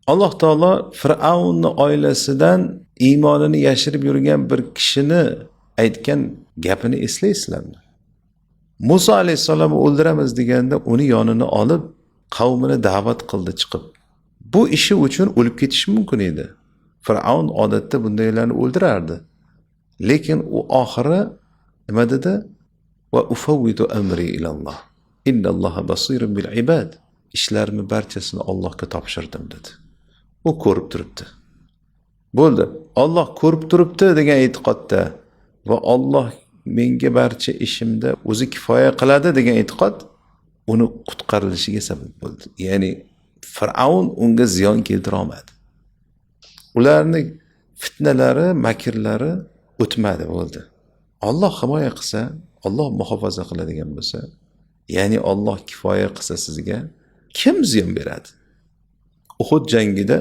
Alloh taolo Fir'avnni oilasidan iymonini yashirib yurgan bir kishini aytgan gapini eslaysizlarmi? Musa alayhissalomni o'ldiramiz deganda uni yonini olib qavmini da'vat qildi chiqib. Bu ishi uchun o'lib ketishi mumkin edi. Fir'avn odatda bundaylarni o'ldirardi. Lekin u oxiri nima dedi? Va ufawwidu amri ilalloh. Innalloha basirun bil ibad. Ishlarimni barchasini Allohga topshirdim dedi. U ko'rib turibdi. Bo'ldi. Alloh ko'rib turibdi degan e'tiqodda va Alloh menga barcha ishimda o'zi kifoya qiladi degan e'tiqod uni qutqarilishiga sabab bo'ldi. Ya'ni Fir'avn unga ziyon keltira olmadi. Ularni fitnalari, makrlari o'tmadi, bo'ldi. Alloh himoya qilsa, Alloh muhofaza qiladigan bo'lsa, ya'ni Alloh kifoya qilsa sizga kim ziyon beradi? Uhud jangida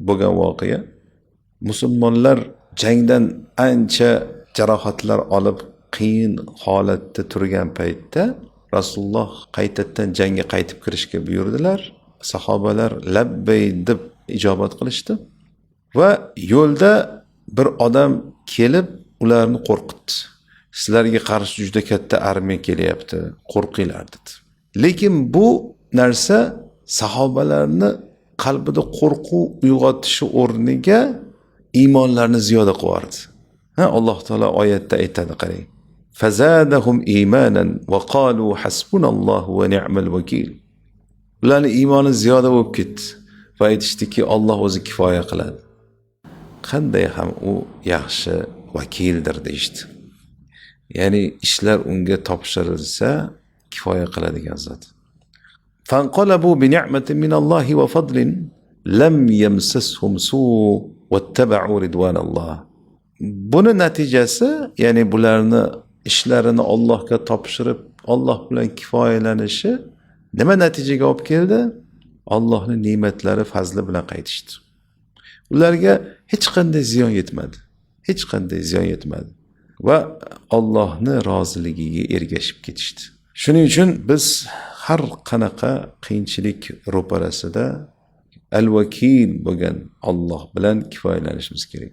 bo'lgan voqea, musulmonlar jangdan ancha jarohatlar olib qiyin holatda turgan paytda Rasululloh qaytadan jangga qaytib kirishga buyurdilar. Sahobalar labbay deb ijobat qilishdi va yo'lda bir odam kelib ularni qo'rqitdi. Sizlarga qarshi juda katta armiya kelyapti, qo'rqinglar dedi. Lekin bu narsa sahobalarni qalbida qo'rquv uyg'otishi o'rniga iymonlarni ziyoda qilardi. Alloh taolo oyatda aytadi, qarang. Fazadahum imanan va qalu hasbunallohu va ni'mal vakil. Ularning iymoni ziyoda bo'lib ketdi va aytishdiki, Alloh o'zi kifoya qiladi. Qanday ham u yaxshi vakildir deydi. Ya'ni ishlar unga topshirilsa kifoya qiladigan zot. Fanqalabu bi ni'matin minallohi va fadlin lam yamsashum su' wattaba'u ridwanalloh. Buni natijasi, ya'ni bularni ishlarini Allohga topshirib, Alloh bilan kifoyalanishi nima natijaga olib keldi? Allohning ne'matlari, fazli bilan qaytishdi. Ularga hech qanday ziyon yetmadi. Hech qanday ziyon yetmadi va Allohning roziligiga ergashib ketishdi. Shuning uchun biz har qanaqa qiyinchilik ro'parasida al-vakil bo'lgan Alloh bilan kifoyalanishimiz kerak.